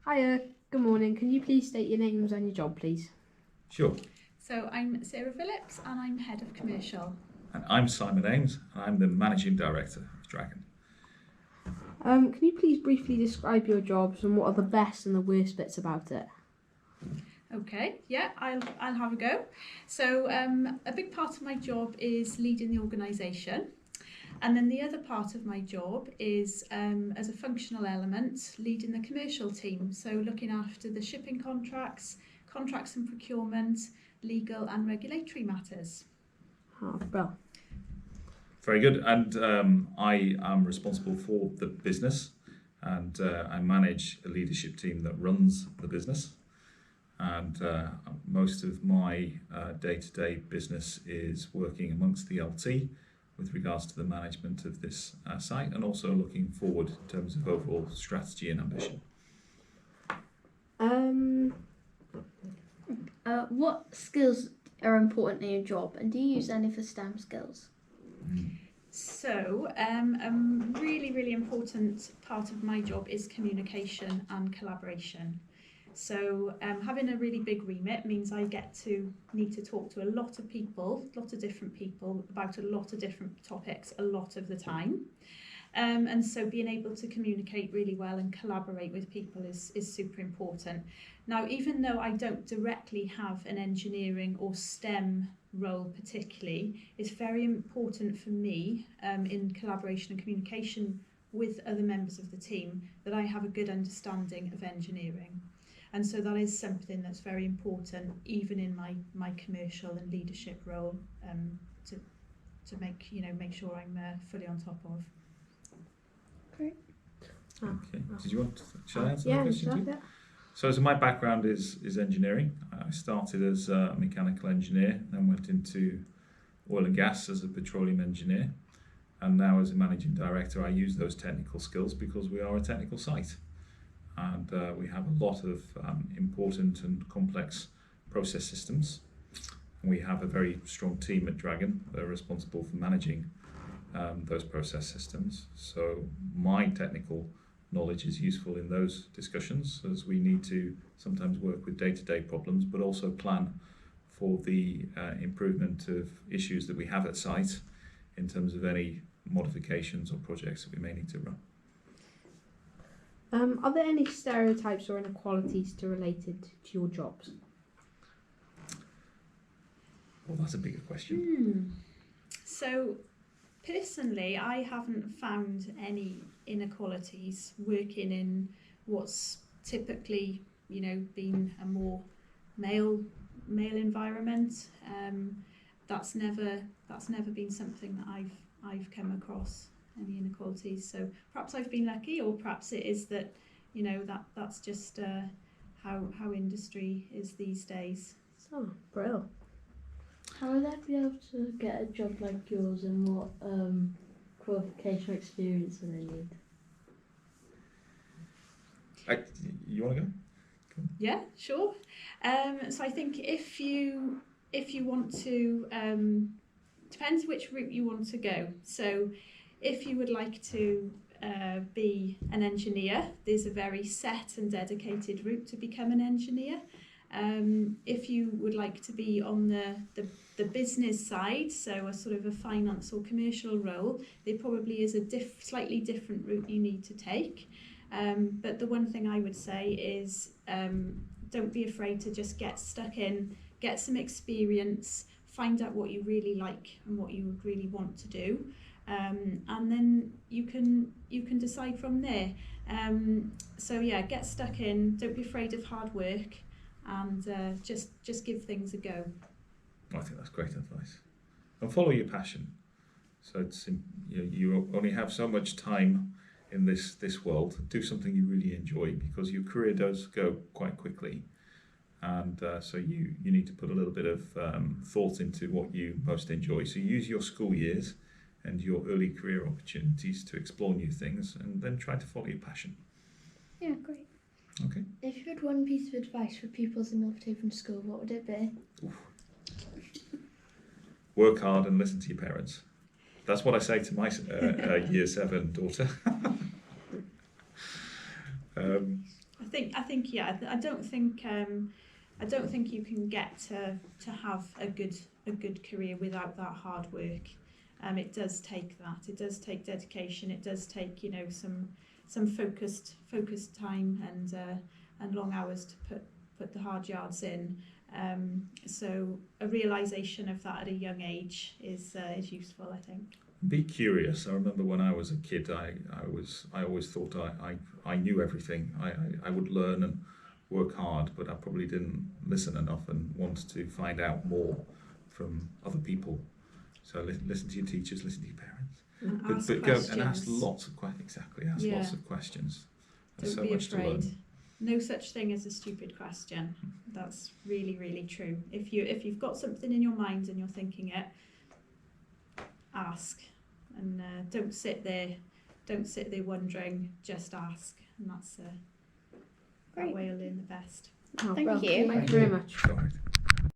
Hiya, good morning. Can you please state your names and your job, please? Sure. So I'm Sarah Phillips and I'm Head of Commercial. And I'm Simon Ames, and I'm the Managing Director of Dragon. Can you please briefly describe your jobs and what are the best and the worst bits about it? Okay, yeah, I'll have a go. So a big part of my job is leading the organisation. And then the other part of my job is, as a functional element, leading the commercial team. So looking after the shipping contracts and procurement, legal and regulatory matters. Oh, well. Very good. And I am responsible for the business, and I manage a leadership team that runs the business. And most of my day-to-day business is working amongst the LT with regards to the management of this site, and also looking forward in terms of overall strategy and ambition. What skills are important in your job, and do you use any of the STEM skills? So a really important part of my job is communication and collaboration. So having a really big remit means I need to talk to a lot of different people about a lot of different topics a lot of the time. And so being able to communicate really well and collaborate with people is super important. Now, even though I don't directly have an engineering or STEM role particularly, it's very important for me in collaboration and communication with other members of the team that I have a good understanding of engineering. And so that is something that's very important, even in my commercial and leadership role, to make sure I'm fully on top of. Great. Okay. Did you want? Shall I answer Yeah, the question too? yeah. So my background is engineering. I started as a mechanical engineer, then went into oil and gas as a petroleum engineer, and now as a managing director, I use those technical skills because we are a technical site. And we have a lot of important and complex process systems. We have a very strong team at Dragon that are responsible for managing those process systems. So my technical knowledge is useful in those discussions, as we need to sometimes work with day-to-day problems, but also plan for the improvement of issues that we have at site in terms of any modifications or projects that we may need to run. Are there any stereotypes or inequalities related to your jobs? Well, that's a bigger question. So personally, I haven't found any inequalities working in what's typically, been a more male environment. That's never been something that I've come across, any inequalities. So perhaps I've been lucky, or perhaps it is that that's just how industry is these days. Oh, brilliant. How would I be able to get a job like yours, and what qualification or experience do they need? You want to go? Yeah, sure. So I think if you want to, depends which route you want to go. So if you would like to be an engineer, there's a very set and dedicated route to become an engineer. If you would like to be on the business side, so a sort of a finance or commercial role, there probably is a slightly different route you need to take. But the one thing I would say is don't be afraid to just get stuck in, get some experience, find out what you really like and what you would really want to do. And then you can decide from there. So yeah, get stuck in, don't be afraid of hard work, and just give things a go. I think that's great advice. And follow your passion. So it's you only have so much time in this world. Do something you really enjoy, because your career does go quite quickly, and so you need to put a little bit of thought into what you most enjoy. So use your school years and your early career opportunities to explore new things, and then try to follow your passion. Yeah, great. Okay. If you had one piece of advice for pupils in North Haven School, what would it be? Oof. Work hard and listen to your parents. That's what I say to my year 7 daughter. I think yeah. I don't think you can get to have a good career without that hard work. It does take that. It does take dedication. It does take, you know, some focused time and long hours to put the hard yards in. So a realization of that at a young age is useful, I think. Be curious. I remember when I was a kid, I always thought I knew everything. I would learn and work hard, but I probably didn't listen enough and wanted to find out more from other people. So listen to your teachers, listen to your parents, And but ask go questions. and ask lots of questions. Exactly, ask Yeah. lots of questions. There's Don't so be much to learn. afraid. No such thing as a stupid question. That's really, really true. If you've got something in your mind and you're thinking it, ask, and don't sit there wondering. Just ask, and that's that Great. way you'll learn the best. Oh, Thank well, you. Thank you very much. All right.